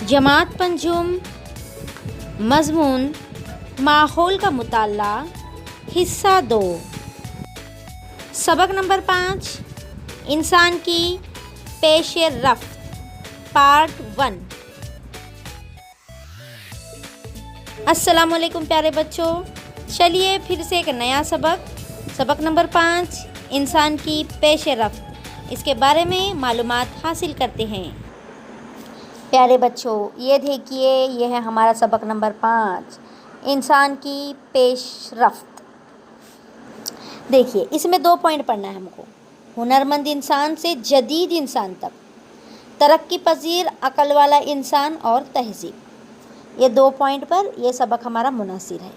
जमात पंजुम मज़मून माहौल का मुताला हिस्सा 2 सबक नंबर 5 इंसान की पेश रफ्त पार्ट 1। अस्सलामुअलैकुम प्यारे बच्चों, चलिए फिर से एक नया सबक नंबर 5 इंसान की पेश रफ्त, इसके बारे में मालूमात हासिल करते हैं। प्यारे बच्चों, ये देखिए, ये है हमारा सबक नंबर 5 इंसान की पेश रफ्त। देखिए, इसमें 2 पॉइंट पढ़ना है हमको। हुनरमंद इंसान से जदीद इंसान तक, तरक्की पजीर अकल वाला इंसान और तहजीब। ये 2 पॉइंट पर ये सबक हमारा मुनासिर है।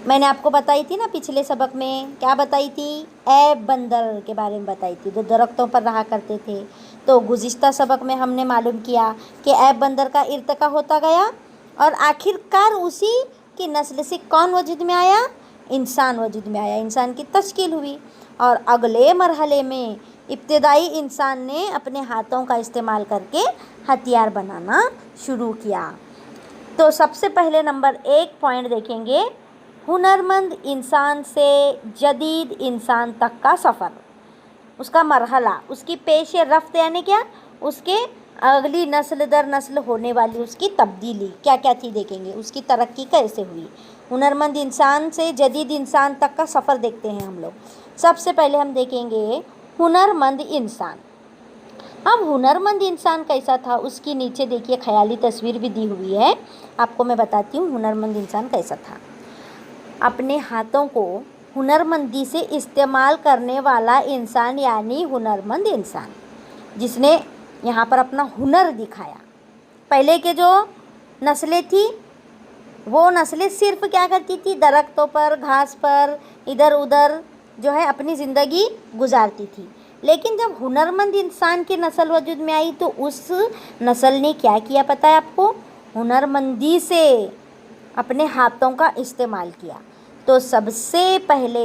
मैंने आपको बताई थी ना पिछले सबक में, क्या बताई थी? ऐब बंदर के बारे में बताई थी, जो दरख्तों पर रहा करते थे। तो गुज़िश्ता सबक में हमने मालूम किया कि ऐब बंदर का इर्तिका होता गया और आखिरकार उसी की नस्ल से कौन वजूद में आया? इंसान वजूद में आया, इंसान की तश्कील हुई। और अगले मरहले में इब्तिदाई इंसान ने अपने हाथों का इस्तेमाल करके हथियार बनाना शुरू किया। तो सबसे पहले नंबर 1 पॉइंट देखेंगे, हुनरमंद इंसान से जदीद इंसान तक का सफ़र, उसका मरहला, उसकी पेश रफ्त यानी क्या? उसके अगली नस्ल दर नस्ल होने वाली उसकी तब्दीली क्या क्या थी देखेंगे, उसकी तरक्की कैसे हुई। हुनरमंद इंसान से जदीद इंसान तक का सफ़र देखते हैं हम लोग। सबसे पहले हम देखेंगे हुनरमंद इंसान। अब हुनरमंद इंसान कैसा था, उसकी नीचे देखिए ख्याली तस्वीर भी दी हुई है, आपको मैं बताती हूँ हुनरमंद इंसान कैसा था। अपने हाथों को हुनरमंदी से इस्तेमाल करने वाला इंसान यानी हुनरमंद इंसान, जिसने यहाँ पर अपना हुनर दिखाया। पहले के जो नस्लें थी वो नस्लें सिर्फ क्या करती थी? दरख्तों पर, घास पर इधर उधर जो है अपनी ज़िंदगी गुजारती थी। लेकिन जब हुनरमंद इंसान की नस्ल वजूद में आई तो उस नस्ल ने क्या किया पता है आपको? हुनरमंदी से अपने हाथों का इस्तेमाल किया। तो सबसे पहले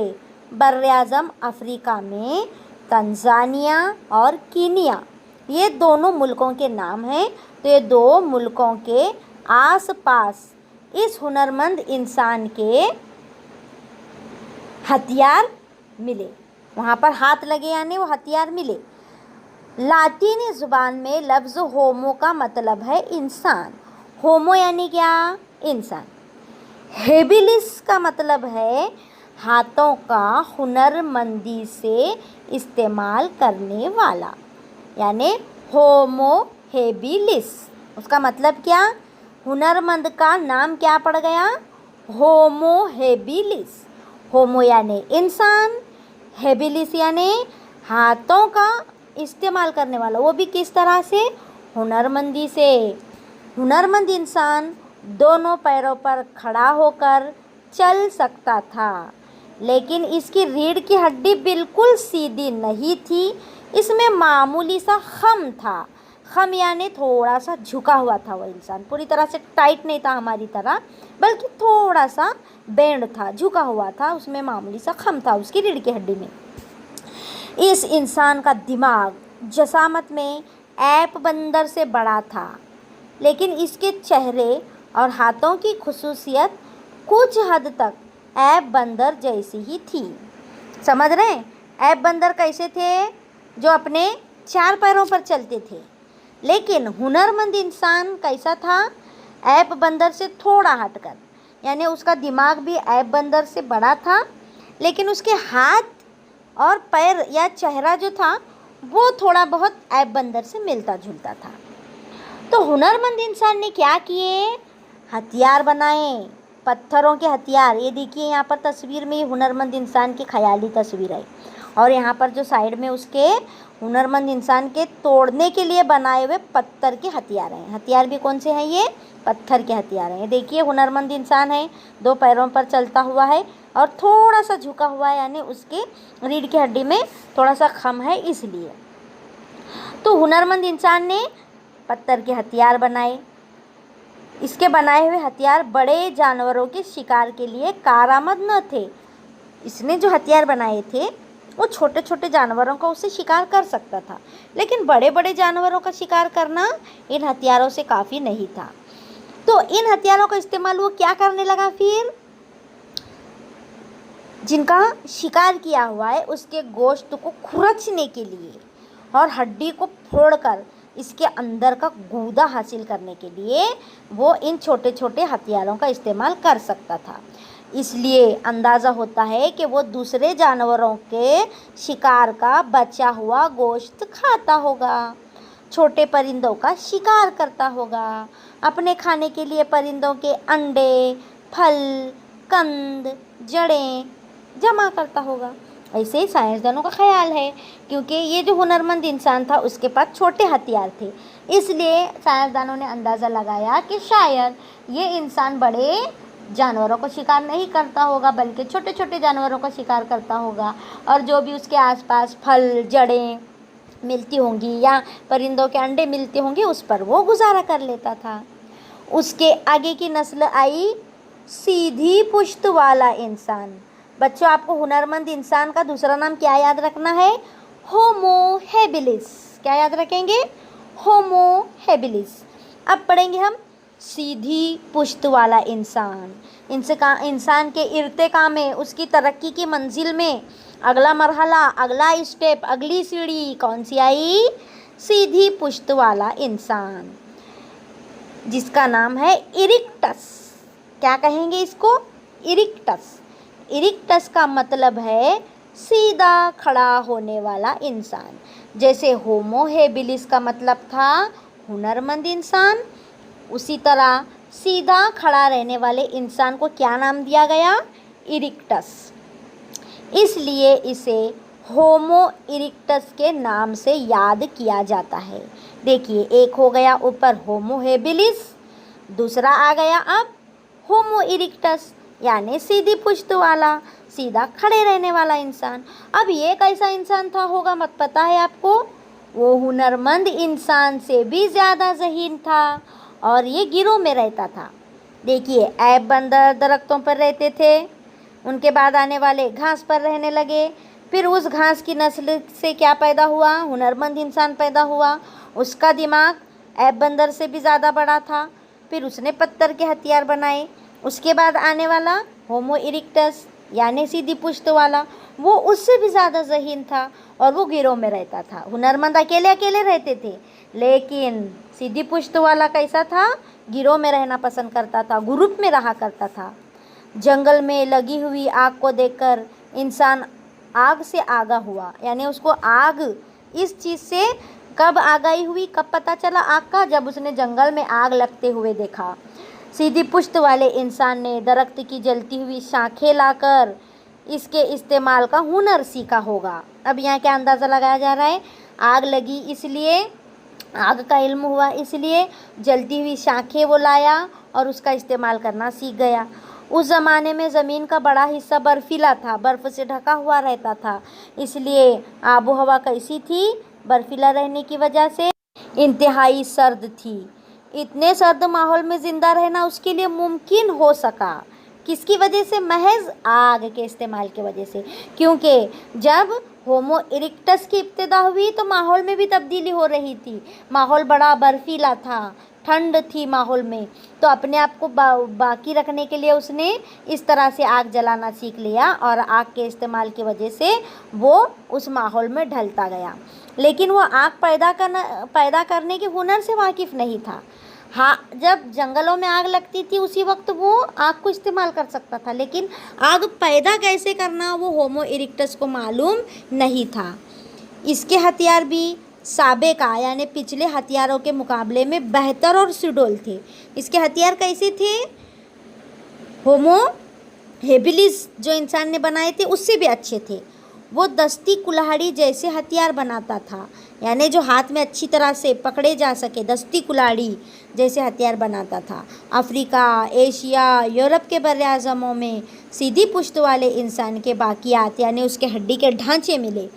बर्र-ए-आज़म अफ्रीका में तंजानिया और कीनिया, ये दोनों मुल्कों के नाम हैं। तो ये 2 मुल्कों के आसपास इस हुनरमंद इंसान के हथियार मिले, वहाँ पर हाथ लगे यानी वो हथियार मिले। लातीनी ज़ुबान में लफ्ज़ होमो का मतलब है इंसान। होमो यानी क्या? इंसान। हेबिलिस का मतलब है हाथों का हुनरमंदी से इस्तेमाल करने वाला, यानी होमो हेबिलिस। उसका मतलब क्या? हुनरमंद का नाम क्या पड़ गया? होमो हेबिलिस। होमो यानी इंसान, हेबिलिस यानी हाथों का इस्तेमाल करने वाला, वो भी किस तरह से? हुनरमंदी से। हुनरमंद इंसान दोनों पैरों पर खड़ा होकर चल सकता था, लेकिन इसकी रीढ़ की हड्डी बिल्कुल सीधी नहीं थी, इसमें मामूली सा खम था। खम यानी थोड़ा सा झुका हुआ था वो इंसान, पूरी तरह से टाइट नहीं था हमारी तरह, बल्कि थोड़ा सा बेंड था, झुका हुआ था, उसमें मामूली सा खम था उसकी रीढ़ की हड्डी में। इस इंसान का दिमाग जसामत में ऐप बंदर से बड़ा था, लेकिन इसके चेहरे और हाथों की खुसूसियत कुछ हद तक ऐप बंदर जैसी ही थी। समझ रहे हैं? ऐप बंदर कैसे थे? जो अपने 4 पैरों पर चलते थे। लेकिन हुनरमंद इंसान कैसा था? ऐप बंदर से थोड़ा हटकर, यानी उसका दिमाग भी ऐप बंदर से बड़ा था, लेकिन उसके हाथ और पैर या चेहरा जो था वो थोड़ा बहुत ऐप बंदर से मिलता जुलता था। तो हुनरमंद इंसान ने क्या किए? हथियार बनाए, पत्थरों के हथियार। ये देखिए यहाँ पर तस्वीर में ये हुनरमंद इंसान की ख्याली तस्वीर है, और यहाँ पर जो साइड में उसके हुनरमंद इंसान के तोड़ने के लिए बनाए हुए पत्थर के हथियार हैं। हथियार भी कौन से हैं? ये पत्थर के हथियार हैं। देखिए हुनरमंद इंसान है, 2 पैरों पर चलता हुआ है और थोड़ा सा झुका हुआ है, यानी उसके रीढ़ की हड्डी में थोड़ा सा खम है इसलिए। तो हुनरमंद इंसान ने पत्थर के हथियार बनाए। इसके बनाए हुए हथियार बड़े जानवरों के शिकार के लिए कारआमद न थे। इसने जो हथियार बनाए थे वो छोटे छोटे जानवरों का उससे शिकार कर सकता था, लेकिन बड़े बड़े जानवरों का शिकार करना इन हथियारों से काफ़ी नहीं था। तो इन हथियारों का इस्तेमाल वो क्या करने लगा, फिर जिनका शिकार किया हुआ है उसके गोश्त को खुरचने के लिए और हड्डी को फोड़कर इसके अंदर का गूदा हासिल करने के लिए वो इन छोटे छोटे हथियारों का इस्तेमाल कर सकता था। इसलिए अंदाज़ा होता है कि वो दूसरे जानवरों के शिकार का बचा हुआ गोश्त खाता होगा, छोटे परिंदों का शिकार करता होगा, अपने खाने के लिए परिंदों के अंडे, फल, कंद, जड़ें जमा करता होगा। ऐसे ही साइंसदानों का ख्याल है, क्योंकि ये जो हुनरमंद इंसान था उसके पास छोटे हथियार थे, इसलिए साइंसदानों ने अंदाज़ा लगाया कि शायद ये इंसान बड़े जानवरों को शिकार नहीं करता होगा, बल्कि छोटे छोटे जानवरों का शिकार करता होगा, और जो भी उसके आसपास फल, जड़ें मिलती होंगी या परिंदों के अंडे मिलते होंगे उस पर वो गुजारा कर लेता था। उसके आगे की नस्ल आई सीधी पुश्त वाला इंसान। बच्चों, आपको हुनरमंद इंसान का दूसरा नाम क्या याद रखना है? Homo habilis. क्या याद रखेंगे? Homo habilis. अब पढ़ेंगे हम सीधी पुश्त वाला इंसान। इंसान के इर्तिका में, उसकी तरक्की की मंजिल में अगला मरहला, अगला स्टेप, अगली सीढ़ी कौन सी आई? सीधी पुश्त वाला इंसान, जिसका नाम है इरिक्टस। क्या कहेंगे इसको? इरिक्टस। इरिक्टस का मतलब है सीधा खड़ा होने वाला इंसान। जैसे होमो हेबिलिस का मतलब था हुनरमंद इंसान, उसी तरह सीधा खड़ा रहने वाले इंसान को क्या नाम दिया गया? इरिक्टस। इसलिए इसे होमो इरिक्टस के नाम से याद किया जाता है। देखिए, एक हो गया ऊपर होमो हेबिलिस, दूसरा आ गया अब होमो इरिक्टस, यानी सीधी पुश्त वाला, सीधा खड़े रहने वाला इंसान। अब ये कैसा इंसान था होगा, मत पता है आपको? वो हुनरमंद इंसान से भी ज़्यादा ज़हीन था और ये गिरोह में रहता था। देखिए, ऐब बंदर दरख्तों पर रहते थे, उनके बाद आने वाले घास पर रहने लगे, फिर उस घास की नस्ल से क्या पैदा हुआ? हुनरमंद इंसान पैदा हुआ। उसका दिमाग ऐब बंदर से भी ज़्यादा बड़ा था, फिर उसने पत्थर के हथियार बनाए। उसके बाद आने वाला होमो इरिक्टस यानी सीधी पुश्त वाला, वो उससे भी ज़्यादा ज़हीन था और वो गिरोह में रहता था। हुनरमंद अकेले अकेले रहते थे, लेकिन सीधी पुश्त वाला कैसा था? गिरोह में रहना पसंद करता था, ग्रुप में रहा करता था। जंगल में लगी हुई आग को देखकर इंसान आग से आगा हुआ, यानी उसको आग, इस चीज़ से कब आगाही हुई, कब पता चला आग का? जब उसने जंगल में आग लगते हुए देखा। सीधी पुश्त वाले इंसान ने दरख्त की जलती हुई शाखें लाकर इसके इस्तेमाल का हुनर सीखा होगा। अब यहाँ क्या अंदाज़ा लगाया जा रहा है? आग लगी इसलिए, आग का इल्म हुआ इसलिए जलती हुई शाखें वो लाया और उसका इस्तेमाल करना सीख गया। उस ज़माने में ज़मीन का बड़ा हिस्सा बर्फीला था, बर्फ़ से ढका हुआ रहता था, इसलिए आबो हवा कैसी थी? बर्फीला रहने की वजह से इंतहाई सर्द थी। इतने सर्द माहौल में ज़िंदा रहना उसके लिए मुमकिन हो सका, किसकी वजह से? महज आग के इस्तेमाल की वजह से। क्योंकि जब होमो इरिक्टस की इब्तिदा हुई तो माहौल में भी तब्दीली हो रही थी, माहौल बड़ा बर्फीला था, ठंड थी माहौल में, तो अपने आप को बाकी रखने के लिए उसने इस तरह से आग जलाना सीख लिया और आग के इस्तेमाल की वजह से वो उस माहौल में ढलता गया। लेकिन वो आग पैदा करने के हुनर से वाकिफ़ नहीं था। हाँ, जब जंगलों में आग लगती थी उसी वक्त वो आग को इस्तेमाल कर सकता था, लेकिन आग पैदा कैसे करना वो होमो इरिक्टस को मालूम नहीं था। इसके हथियार भी साबेका यानी पिछले हथियारों के मुकाबले में बेहतर और सुडौल थे। इसके हथियार कैसे थे? होमो हेबिलिस जो इंसान ने बनाए थे उससे भी अच्छे थे। वो दस्ती कुल्हाड़ी जैसे हथियार बनाता था, यानी जो हाथ में अच्छी तरह से पकड़े जा सके, दस्ती कुल्हाड़ी जैसे हथियार बनाता था। अफ्रीका, एशिया, यूरोप के बर्र-ए-आज़मों में सीधी पुश्त वाले इंसान के बाकियात यानी उसके हड्डी के ढांचे मिले,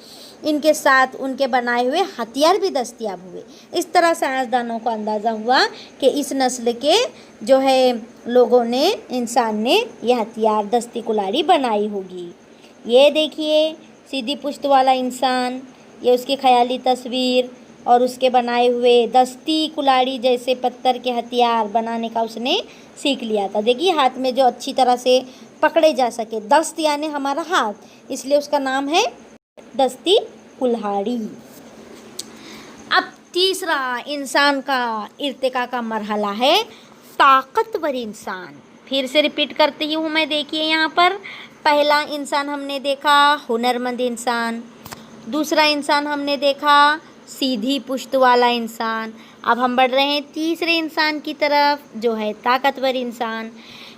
इनके साथ उनके बनाए हुए हथियार भी दस्तयाब हुए। इस तरह साइंसदानों को अंदाज़ा हुआ कि इस नस्ल के जो है लोगों ने, इंसान ने ये हथियार दस्ती कुल्हाड़ी बनाई होगी। ये देखिए सीधी पुश्त वाला इंसान, ये उसकी ख्याली तस्वीर और उसके बनाए हुए दस्ती कुल्हाड़ी जैसे पत्थर के हथियार बनाने का उसने सीख लिया था। देखिए हाथ में जो अच्छी तरह से पकड़े जा सके, दस्त यानी हमारा हाथ, इसलिए उसका नाम है दस्ती कुल्हाड़ी। अब तीसरा इंसान का इर्तिका का मरहला है ताकतवर इंसान। फिर से रिपीट करती हूँ मैं, देखिए यहाँ पर पहला इंसान हमने देखा हुनरमंद इंसान, दूसरा इंसान हमने देखा सीधी पुश्त वाला इंसान। अब हम बढ़ रहे हैं तीसरे इंसान की तरफ जो है ताकतवर इंसान।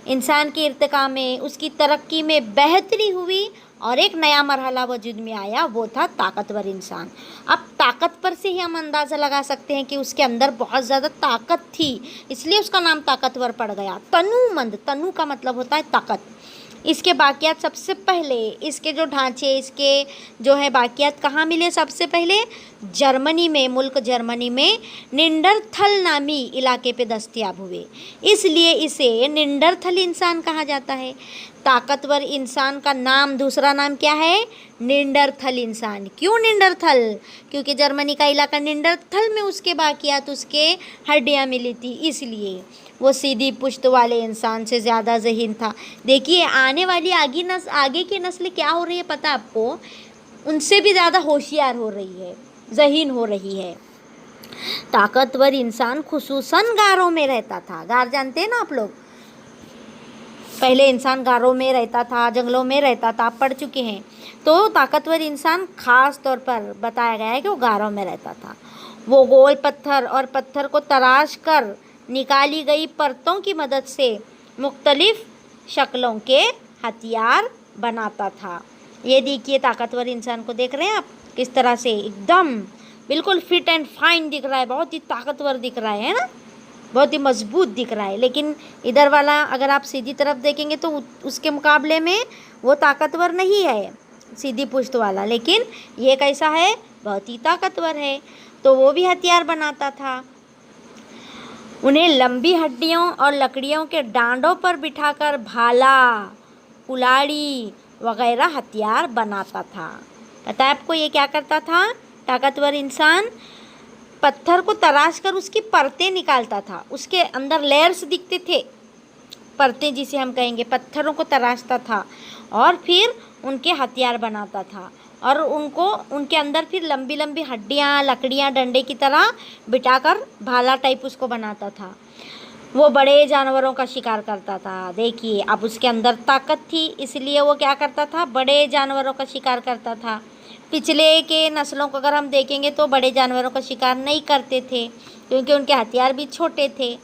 इंसान के इर्तिका में, उसकी तरक्की में बेहतरी हुई और एक नया मरहला वजूद में आया, वो था ताकतवर इंसान। अब ताकत पर से ही हम अंदाज़ा लगा सकते हैं कि उसके अंदर बहुत ज़्यादा ताकत थी, इसलिए उसका नाम ताकतवर पड़ गया। तनुमंद, तनु का मतलब होता है ताकत। इसके बाकियात सबसे पहले, इसके जो ढांचे, इसके जो है बाकियात कहाँ मिले सबसे पहले? जर्मनी में, मुल्क जर्मनी में निंडरथल नामी इलाके पे दस्तयाब हुए, इसलिए इसे निंडरथल इंसान कहा जाता है। ताकतवर इंसान का नाम, दूसरा नाम क्या है? निंडरथल इंसान। क्यों निंडरथल? क्योंकि जर्मनी का इलाका निंडरथल में उसके बाकियात, उसके हड्डियाँ मिली थी, इसलिए वो सीधी पुश्त वाले इंसान से ज़्यादा ज़हीन था। देखिए आने वाली आगे की नस्ल क्या हो रही है पता आपको? उनसे भी ज़्यादा होशियार हो रही है, ज़हीन हो रही है। ताकतवर इंसान खुसूसन गारों में रहता था। गार जानते हैं ना आप लोग? पहले इंसान गारों में रहता था, जंगलों में रहता था, आप पढ़ चुके हैं। तो ताकतवर इंसान खास तौर पर बताया गया है कि वो गारों में रहता था। वो गोल पत्थर और पत्थर को तराश कर निकाली गई परतों की मदद से मुख्तलिफ शक्लों के हथियार बनाता था। ये देखिए ताकतवर इंसान को देख रहे हैं आप, किस तरह से एकदम बिल्कुल फिट एंड फाइन दिख रहा है, बहुत ही ताकतवर दिख रहा है ना, बहुत ही मजबूत दिख रहा है। लेकिन इधर वाला अगर आप सीधी तरफ देखेंगे तो उसके मुकाबले में वो ताकतवर नहीं है, सीधी पुश्त वाला। लेकिन ये कैसा है? बहुत ही ताकतवर है। तो वो भी हथियार बनाता था। उन्हें लंबी हड्डियों और लकड़ियों के डांडों पर बिठाकर भाला, कुल्हाड़ी वगैरह हथियार बनाता था। पता है आपको ये क्या करता था? ताकतवर इंसान पत्थर को तराश कर उसकी परतें निकालता था, उसके अंदर लेयर्स दिखते थे, परतें जिसे हम कहेंगे, पत्थरों को तराशता था और फिर उनके हथियार बनाता था और उनको उनके अंदर फिर लंबी लंबी हड्डियाँ, लकड़ियाँ डंडे की तरह बिठाकर भाला टाइप उसको बनाता था। वो बड़े जानवरों का शिकार करता था। देखिए अब उसके अंदर ताकत थी, इसलिए वो क्या करता था? बड़े जानवरों का शिकार करता था। पिछले के नस्लों को अगर हम देखेंगे तो बड़े जानवरों का शिकार नहीं करते थे क्योंकि उनके हथियार भी छोटे थे।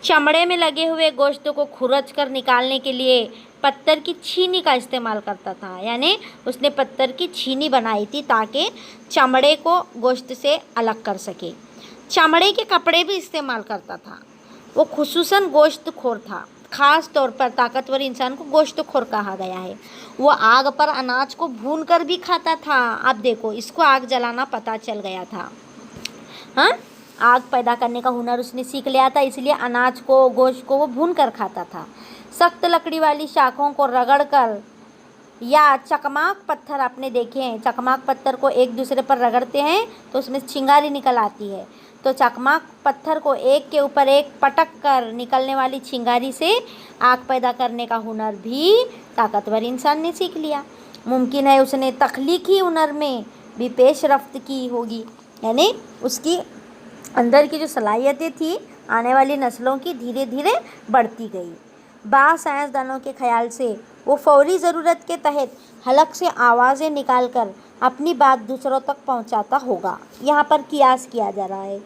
चमड़े में लगे हुए गोश्त को खुरच कर निकालने के लिए पत्थर की छीनी का इस्तेमाल करता था, यानी उसने पत्थर की छीनी बनाई थी ताकि चमड़े को गोश्त से अलग कर सके। चमड़े के कपड़े भी इस्तेमाल करता था। वो खुसूसन गोश्त खोर था। ख़ास तौर पर ताकतवर इंसान को गोश्त खोर कहा गया है। वो आग पर अनाज को भून कर भी खाता था। आप देखो, इसको आग जलाना पता चल गया था। हाँ, आग पैदा करने का हुनर उसने सीख लिया था, इसलिए अनाज को, गोश्त को वो भून कर खाता था। सख्त लकड़ी वाली शाखों को रगड़कर या चकमाक पत्थर, आपने देखे हैं चकमाक पत्थर को एक दूसरे पर रगड़ते हैं तो उसमें चिंगारी निकल आती है, तो चकमाक पत्थर को एक के ऊपर एक पटक कर निकलने वाली चिंगारी से आग पैदा करने का हुनर भी ताकतवर इंसान ने सीख लिया। मुमकिन है उसने तख्लीकी हुनर में भी पेशरफ्त की होगी, यानी उसकी अंदर की जो सलाहियतें थी आने वाली नस्लों की धीरे धीरे बढ़ती गई। बाज़ साइंसदानों के ख्याल से वो फौरी ज़रूरत के तहत हलक से आवाज़ें निकालकर अपनी बात दूसरों तक पहुंचाता होगा। यहाँ पर कियास किया जा रहा है,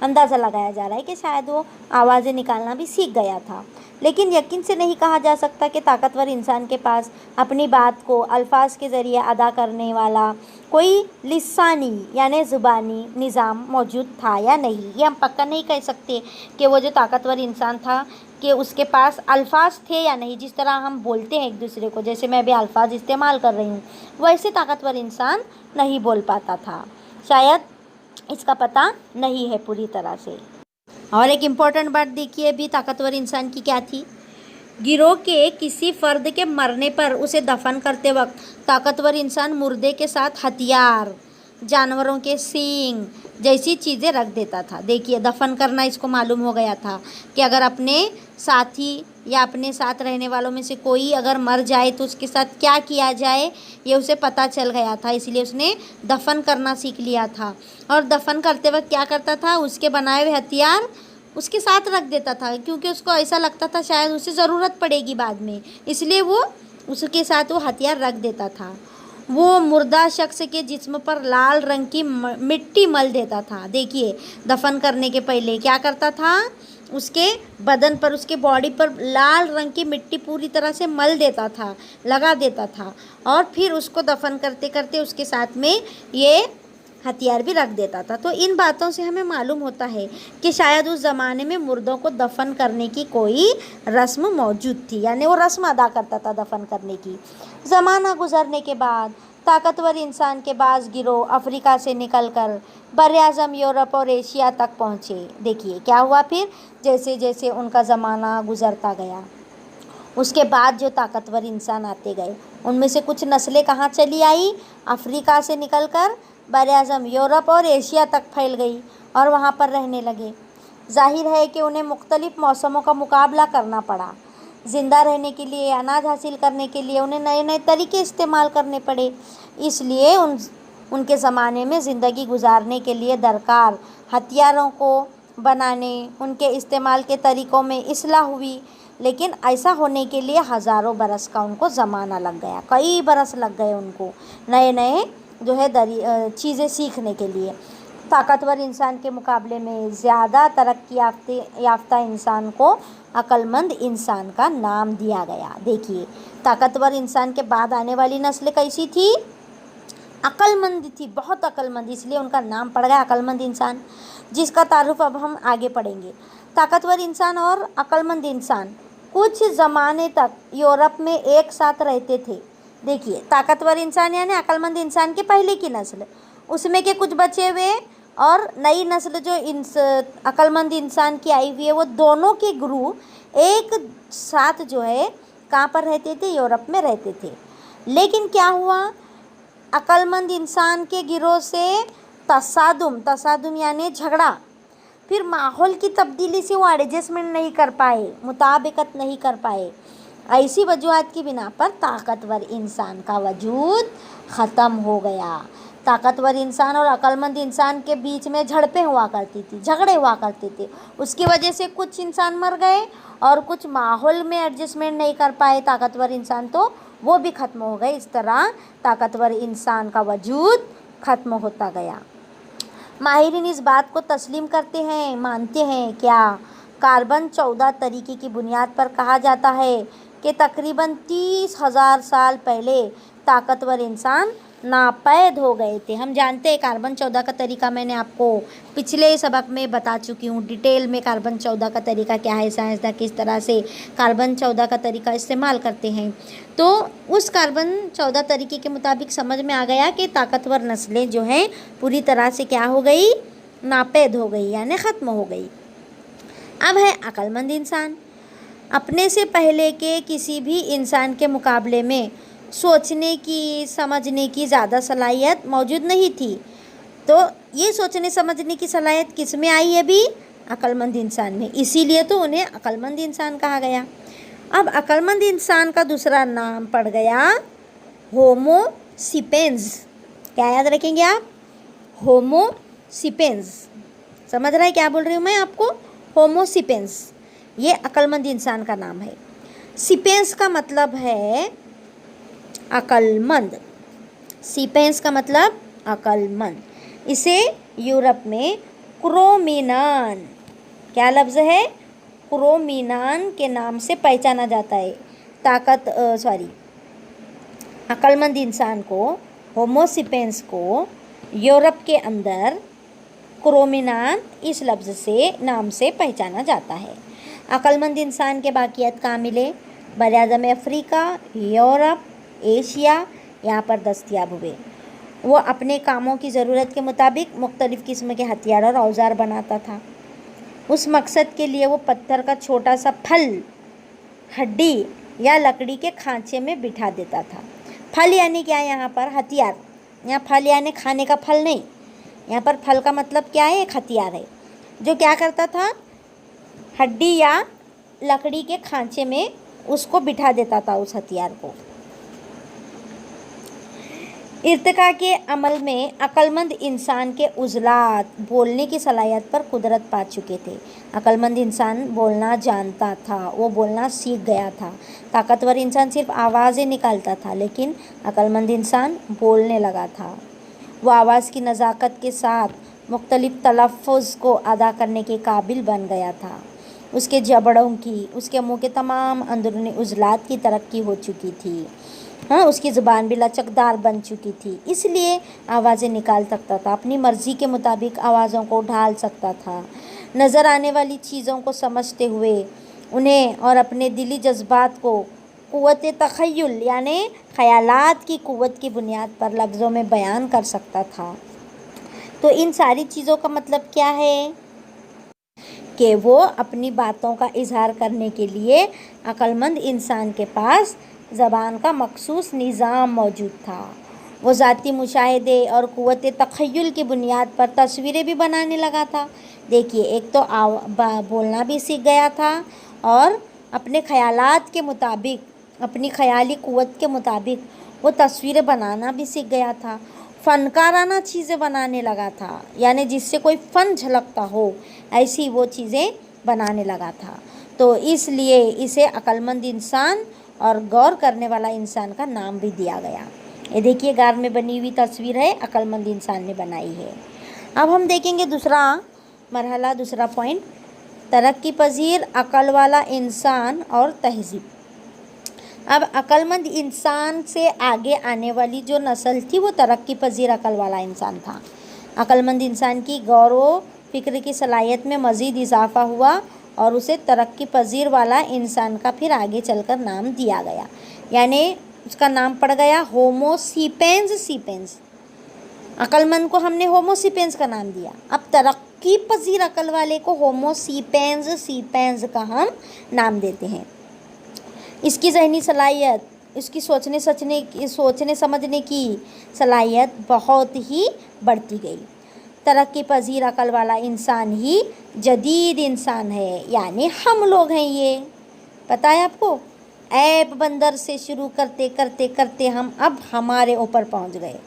अंदाज़ा लगाया जा रहा है कि शायद वो आवाज़ें निकालना भी सीख गया था। लेकिन यकीन से नहीं कहा जा सकता कि ताकतवर इंसान के पास अपनी बात को अल्फाज के ज़रिए अदा करने वाला कोई लिसानी यानी ज़ुबानी निज़ाम मौजूद था या नहीं। ये हम पक्का नहीं कह सकते कि वो जो ताकतवर इंसान था कि उसके पास अल्फाज थे या नहीं। जिस तरह हम बोलते हैं एक दूसरे को, जैसे मैं भी अल्फाज इस्तेमाल कर रही हूँ, वैसे ताकतवर इंसान नहीं बोल पाता था, शायद इसका पता नहीं है पूरी तरह से। और एक इम्पॉर्टेंट बात देखिए भी ताकतवर इंसान की क्या थी गिरोह के किसी फर्द के मरने पर उसे दफन करते वक्त ताकतवर इंसान मुर्दे के साथ हथियार, जानवरों के सींग जैसी चीज़ें रख देता था। देखिए, दफन करना इसको मालूम हो गया था कि अगर अपने साथी या अपने साथ रहने वालों में से कोई अगर मर जाए तो उसके साथ क्या किया जाए ये उसे पता चल गया था, इसलिए उसने दफन करना सीख लिया था। और दफन करते वक्त क्या करता था, उसके बनाए हुए हथियार उसके साथ रख देता था, क्योंकि उसको ऐसा लगता था शायद उसे ज़रूरत पड़ेगी बाद में, इसलिए वो उसके साथ वो हथियार रख देता था। वो मुर्दा शख्स के जिस्म पर लाल रंग की मिट्टी मल देता था। देखिए, दफन करने के पहले क्या करता था, उसके बदन पर, उसके बॉडी पर लाल रंग की मिट्टी पूरी तरह से मल देता था, लगा देता था, और फिर उसको दफन करते करते उसके साथ में ये हथियार भी रख देता था। तो इन बातों से हमें मालूम होता है कि शायद उस ज़माने में मुर्दों को दफन करने की कोई रस्म मौजूद थी, यानी वो रस्म अदा करता था दफन करने की। ज़माना गुजरने के बाद ताकतवर इंसान के बाज़ गिरोह अफ्रीका से निकलकर बर्र-ए-आज़म यूरोप और एशिया तक पहुँचे। देखिए क्या हुआ फिर, जैसे जैसे उनका ज़माना गुजरता गया उसके बाद जो ताकतवर इंसान आते गए उनमें से कुछ नस्लें कहाँ चली आई, अफ्रीका से निकलकर बर्र-ए-आज़म यूरोप और एशिया तक फैल गई और वहाँ पर रहने लगे। जाहिर है कि उन्हें मुख्तलिफ़ मौसमों का मुकाबला करना पड़ा। ज़िंदा रहने के लिए, अनाज हासिल करने के लिए उन्हें नए नए तरीके इस्तेमाल करने पड़े। इसलिए उनके ज़माने में ज़िंदगी गुजारने के लिए दरकार हथियारों को बनाने, उनके इस्तेमाल के तरीक़ों में इस्लाह हुई। लेकिन ऐसा होने के लिए हज़ारों बरस का उनको ज़माना लग गया, कई बरस लग गए उनको नए नए जो है चीज़ें सीखने के लिए। ताकतवर इंसान के मुकाबले में ज़्यादा तरक्की याफ्ता इंसान को अक्लमंद इंसान का नाम दिया गया। देखिए, ताकतवर इंसान के बाद आने वाली नस्ल कैसी थी, अक्लमंद थी, बहुत अक्लमंद, इसलिए उनका नाम पड़ गया अक्लमंद इंसान, जिसका तारुफ अब हम आगे पढ़ेंगे। ताकतवर इंसान और अक्लमंद इंसान कुछ ज़माने तक यूरोप में एक साथ रहते थे। देखिए, ताकतवर इंसान यानी अक्लमंद इंसान के पहले की नस्ल, उसमें के कुछ बचे हुए और नई नस्ल जो अक्लमंद इंसान की आई हुई है, वो दोनों के ग्रुप एक साथ जो है कहाँ पर रहते थे, यूरोप में रहते थे। लेकिन क्या हुआ, अक्लमंद इंसान के गिरोह से तसादुम यानी झगड़ा, फिर माहौल की तब्दीली से वो एडजस्टमेंट नहीं कर पाए, मुताबिकत नहीं कर पाए। ऐसी वजूहात की बिना पर ताकतवर इंसान का वजूद ख़त्म हो गया। ताकतवर इंसान और अक्लमंद इंसान के बीच में झड़पें हुआ करती थी, झगड़े हुआ करते थे। उसकी वजह से कुछ इंसान मर गए और कुछ माहौल में एडजस्टमेंट नहीं कर पाए ताकतवर इंसान, तो वो भी ख़त्म हो गए। इस तरह ताकतवर इंसान का वजूद ख़त्म होता गया। माहिरीन इस बात को तस्लीम करते हैं, मानते हैं क्या, कार्बन 14 तरीके की बुनियाद पर कहा जाता है कि तकरीबन 30,000 साल पहले ताकतवर इंसान नापैद हो गए थे। हम जानते हैं कार्बन 14 का तरीका, मैंने आपको पिछले सबक में बता चुकी हूँ डिटेल में कार्बन 14 का तरीका क्या है, साइंसदान किस तरह से कार्बन 14 का तरीका इस्तेमाल करते हैं। तो उस कार्बन 14 तरीके के मुताबिक समझ में आ गया कि ताकतवर नस्लें जो हैं पूरी तरह से क्या हो गई, नापैद हो गई, यानी ख़त्म हो गई। अब है अक्लमंद इंसान। अपने से पहले के किसी भी इंसान के मुकाबले में सोचने की, समझने की ज़्यादा सलाहियत मौजूद नहीं थी। तो ये सोचने समझने की सलाहियत किस में आई है भी, अक्लमंद इंसान में, इसीलिए तो उन्हें अक्लमंद इंसान कहा गया। अब अक्लमंद इंसान का दूसरा नाम पड़ गया होमो सिपेंस। क्या याद रखेंगे आप, होमो सिपेंस। समझ रहे हैं क्या बोल रही हूँ मैं आपको, होमो सिपेंस ये अक्लमंद इंसान का नाम है। सिपेंस का मतलब है अक्लमंद, सिपेंस का मतलब अक्लमंद। इसे यूरोप में क्रोमिनान, क्या लफ्ज़ है, क्रोमिनान के नाम से पहचाना जाता है। अक्लमंद इंसान को, होमो सिपेंस को यूरोप के अंदर क्रोमिनान इस लफ्ज़ से, नाम से पहचाना जाता है। अक्लमंद इंसान के बाकियात कहाँ मिले, बर्र-ए-आज़म अफ्रीका, यूरोप, एशिया, यहाँ पर दस्तयाब हुए। वो अपने कामों की ज़रूरत के मुताबिक मुख्तलिफ़ किस्म के हथियार और औजार बनाता था। उस मकसद के लिए वो पत्थर का छोटा सा फल हड्डी या लकड़ी के खांचे में बिठा देता था। फल यानी क्या है यहाँ पर? हथियार। यहाँ फल यानी खाने का फल नहीं, यहाँ पर फल का मतलब क्या है? एक हथियार है जो क्या करता था? हड्डी या लकड़ी के खांचे में उसको बिठा देता था, उस हथियार को। इर्तिका के अमल में अक्लमंद इंसान के उजलात बोलने की सलाहियत पर कुदरत पा चुके थे। अक्लमंद इंसान बोलना जानता था, वो बोलना सीख गया था। ताकतवर इंसान सिर्फ आवाज़ें निकालता था, लेकिन अक्लमंद इंसान बोलने लगा था। वो आवाज़ की नज़ाकत के साथ मुख्तलिफ तलफ़्फ़ुज़ को अदा करने के काबिल बन गया था। उसके जबड़ों की, उसके मुंह के तमाम अंदरूनी उजलात की तरक्की हो चुकी थी। हाँ, उसकी ज़ुबान भी लचकदार बन चुकी थी, इसलिए आवाज़ें निकाल सकता था, अपनी मर्ज़ी के मुताबिक आवाज़ों को ढाल सकता था। नज़र आने वाली चीज़ों को समझते हुए उन्हें और अपने दिली जज्बात को क़ुव्वत तख़य्युल यानी ख़यालात की क़ुव्वत की बुनियाद पर लफ्ज़ों में बयान कर सकता था। तो इन सारी चीज़ों का मतलब क्या है कि वो अपनी बातों का इजहार करने के लिए अक्लमंद इंसान के पास ज़बान का मखसूस निज़ाम मौजूद था। वो ज़ाती मुशाहिदे और क़ुव्वत तख़य्युल की बुनियाद पर तस्वीरें भी बनाने लगा था। देखिए, एक तो बोलना भी सीख गया था और अपने ख़यालात के मुताबिक, अपनी ख़याली क़ुव्वत के मुताबिक वो तस्वीरें बनाना भी सीख गया था। फ़नकाराना चीज़ें बनाने लगा था, यानी जिससे कोई फ़न झलकता हो ऐसी वो चीज़ें बनाने लगा था। तो इसलिए इसे अक्लमंद इंसान और गौर करने वाला इंसान का नाम भी दिया गया। ये देखिए, गार में बनी हुई तस्वीर है, अक्लमंद इंसान ने बनाई है। अब हम देखेंगे दूसरा मरहला, दूसरा पॉइंट, तरक्की पजीर अक़ल वाला इंसान और तहज़ीब। अब अक्लमंद इंसान से आगे आने वाली जो नस्ल थी वो तरक्की पजीर अक़ल वाला इंसान था। अक्लमंद इंसान की गौर व फ़िक्र की सलाहियत में मज़ीद इजाफ़ा हुआ और उसे तरक्की पजीर वाला इंसान का फिर आगे चलकर नाम दिया गया, यानी उसका नाम पड़ गया होमो सीपेंस। अक्लमंद को हमने होमो सीपेंस का नाम दिया, अब तरक्की पजीर अक़ल वाले को होमो सीपेंस का हम नाम देते हैं। इसकी ज़हनी सलाहियत, इसकी सोचने समझने की सलाहियत बहुत ही बढ़ती गई। तरक्की पजीर अक़ल वाला इंसान ही जदीद इंसान है, यानी हम लोग हैं। ये पता है आपको? ऐप बंदर से शुरू करते करते करते हम अब हमारे ऊपर पहुंच गए,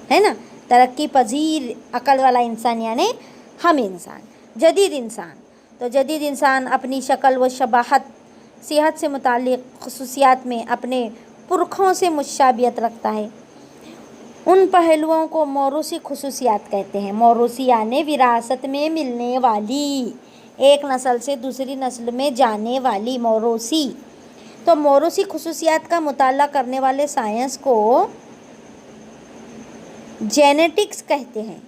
है ना। तरक्की पजीर अक़ल वाला इंसान यानी हम इंसान, जदीद इंसान। तो जदीद इंसान अपनी शक्ल व शबाहत, सेहत से मुताल्लिक़ ख़ुसूसियात में अपने पुरखों से मुशाबियत रखता है। उन पहलुओं को मौरूसी ख़ुसूसियात कहते हैं। मौरूसी यानी विरासत में मिलने वाली, एक नस्ल से दूसरी नस्ल में जाने वाली मौरूसी। तो मौरूसी ख़ुसूसियात का मुताला करने वाले साइंस को जेनेटिक्स कहते हैं।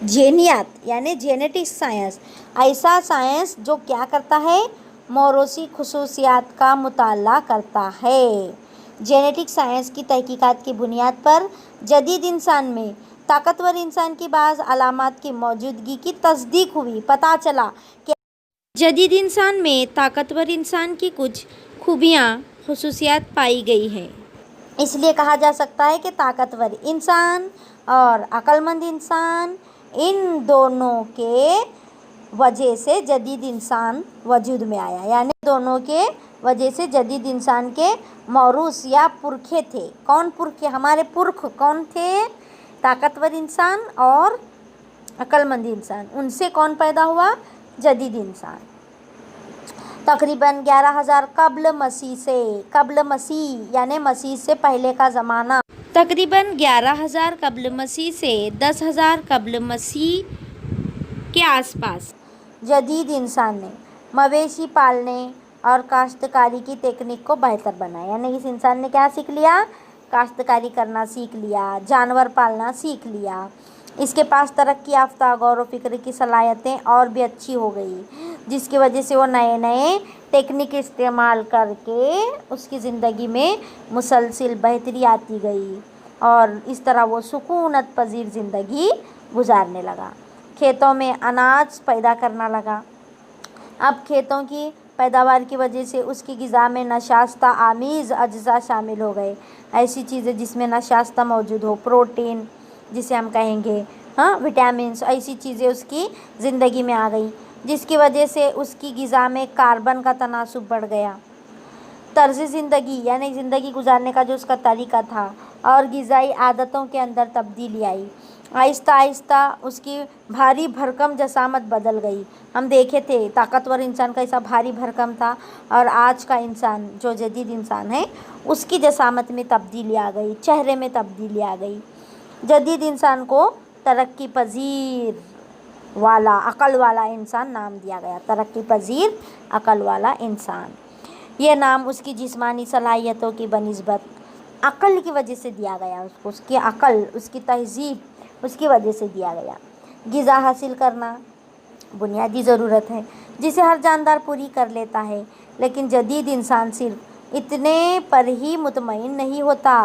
जेनियात यानी जेनेटिक्स साइंस, ऐसा साइंस जो क्या करता है? मौरूसी ख़ुसूसियात का मुताला करता है। जेनेटिक साइंस की तहकीकात की बुनियाद पर जदीद इंसान में ताकतवर इंसान की बाज़ अलामात की मौजूदगी की तस्दीक हुई। पता चला कि जदीद इंसान में ताकतवर इंसान की कुछ खूबियाँ, ख़ुसूसियात पाई गई हैं। इसलिए कहा जा सकता है कि ताकतवर इंसान और अक्लमंद इंसान, इन दोनों के वजह से जदीद इंसान वजूद में आया, यानी दोनों के वजह से जदीद इंसान के मौरूस या पुरखे थे। कौन पुरखे? हमारे पुरख कौन थे? ताकतवर इंसान और अक्लमंद इंसान। उनसे कौन पैदा हुआ? जदीद इंसान। तकरीबन 11,000 कब्ल मसीह से, कब्ल मसीह यानी मसीह से पहले का ज़माना, तकरीबन 11,000 कब्ल मसीह से 10,000 कब्ल मसीह के आसपास जदीद इंसान ने मवेशी पालने और काश्तकारी की टेक्निक को बेहतर बनाया। यानी इस इंसान ने क्या सीख लिया? काश्तकारी करना सीख लिया, जानवर पालना सीख लिया। इसके पास तरक्की याफ्ता गौर व फिक्र की सलाहियतें और भी अच्छी हो गई, जिसकी वजह से वो नए नए टेक्निक इस्तेमाल करके उसकी ज़िंदगी में मुसलसिल बेहतरी आती गई और इस तरह वो सुकूनत पजीर ज़िंदगी गुजारने लगा। खेतों में अनाज पैदा करना लगा। अब खेतों की पैदावार की वजह से उसकी ग़िज़ा में नशास्ता आमीज़ अज्जा शामिल हो गए। ऐसी चीज़ें जिसमें नशास्ता मौजूद हो, प्रोटीन जिसे हम कहेंगे, हाँ, विटामिन्स, ऐसी चीज़ें उसकी ज़िंदगी में आ गई, जिसकी वजह से उसकी ग़िज़ा में कार्बन का तनासुब बढ़ गया। तर्ज़ ज़िंदगी यानी ज़िंदगी गुजारने का जो उसका तरीका था और ग़िज़ाई आदतों के अंदर तब्दीली आई। आहिस्ता आहिस्ता उसकी भारी भरकम जसामत बदल गई। हम देखे थे ताकतवर इंसान कैसा भारी भरकम था, और आज का इंसान जो जदीद इंसान है उसकी जसामत में तब्दीली आ गई, चेहरे में तब्दीली आ गई। जदीद इंसान को तरक्की पजीर वाला, अक़ल वाला इंसान नाम दिया गया। तरक्की पजीर अक़ल वाला इंसान, ये नाम उसकी जिस्मानी सलाहियतों की बनिस्बत अक़ल की वजह से दिया गया उसको। उसकी अक़ल, उसकी तहज़ीब, उसकी वजह से दिया गया। ग़िज़ा हासिल करना बुनियादी ज़रूरत है जिसे हर जानदार पूरी कर लेता है, लेकिन जदीद इंसान सिर्फ इतने पर ही मुतमईन नहीं होता।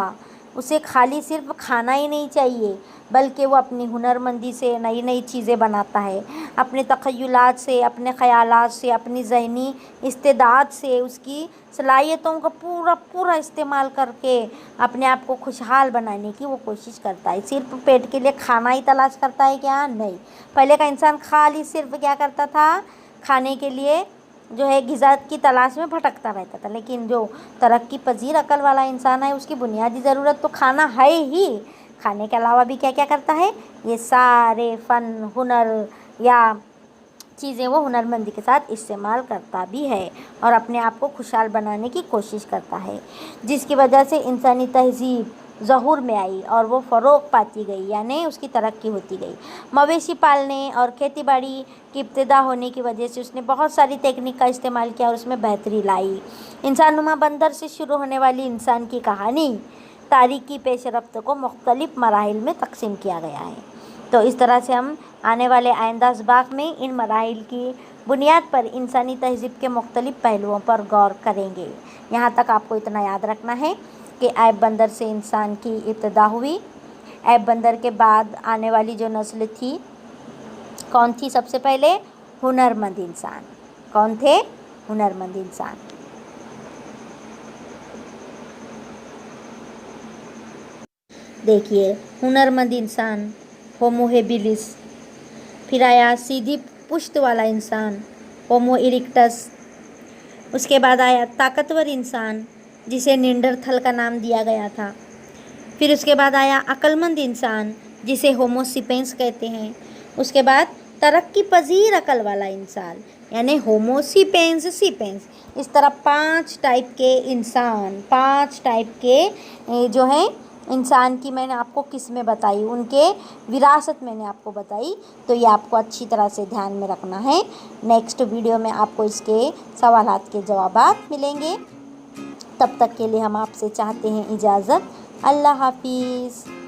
उसे खाली सिर्फ खाना ही नहीं चाहिए, बल्कि वो अपनी हुनरमंदी से नई नई चीज़ें बनाता है, अपने तख़य्युलात से, अपने ख़यालात से, अपनी ज़हनी इस्तेदाद से, उसकी सलाहियतों का पूरा पूरा इस्तेमाल करके अपने आप को खुशहाल बनाने की वो कोशिश करता है। सिर्फ पेट के लिए खाना ही तलाश करता है क्या? नहीं। पहले का इंसान खाली सिर्फ क्या करता था? खाने के लिए जो है ग़िज़ा की तलाश में भटकता रहता था। लेकिन जो तरक्की पजीर अक़ल वाला इंसान है उसकी बुनियादी ज़रूरत तो खाना है ही, खाने के अलावा भी क्या क्या करता है? ये सारे फ़न, हुनर या चीज़ें वो हुनरमंदी के साथ इस्तेमाल करता भी है और अपने आप को खुशहाल बनाने की कोशिश करता है, जिसकी वजह से इंसानी तहज़ीब ज़हूर में आई और वो फ़रोग़ पाती गई, यानी उसकी तरक्की होती गई। मवेशी पालने और खेती बाड़ी की इब्तिदा होने की वजह से उसने बहुत सारी टेक्निक का इस्तेमाल किया और उसमें बेहतरी लाई। इंसानुमा बंदर से शुरू होने वाली इंसान की कहानी तारीख़ी पेशरफ्त को मुख्तलिफ़ मराहिल में तक़सीम किया गया है। तो इस तरह से हम आने वाले आइंदा असबाक़ में इन मराहिल की बुनियाद पर इंसानी तहज़ीब के मुख्तलिफ़ पहलुओं पर गौर करेंगे। यहाँ तक आपको इतना याद रखना है कि ऐब बंदर से इंसान की इब्तिदा हुई। ऐब बंदर के बाद आने वाली जो नस्ल थी, कौन थी सबसे पहले? हुनरमंद इंसान। कौन थे? हुनरमंद इंसान। देखिए, हुनरमंद इंसान होमो हेबिलिस, फिर आया सीधी पुश्त वाला इंसान होमो इरिक्टस, उसके बाद आया ताकतवर इंसान जिसे निंडरथल का नाम दिया गया था, फिर उसके बाद आया अक्लमंद इंसान जिसे होमो सेपियंस कहते हैं, उसके बाद तरक्की पजीर अकल वाला इंसान यानी होमो सेपियंस। इस तरह 5 टाइप के इंसान, 5 टाइप के जो है इंसान की मैंने आपको किस्में बताई, उनके विरासत मैंने आपको बताई। तो ये आपको अच्छी तरह से ध्यान में रखना है। नेक्स्ट वीडियो में आपको इसके सवालात के जवाबात मिलेंगे। तब तक के लिए हम आपसे चाहते हैं इजाज़त। अल्लाह हाफिज़।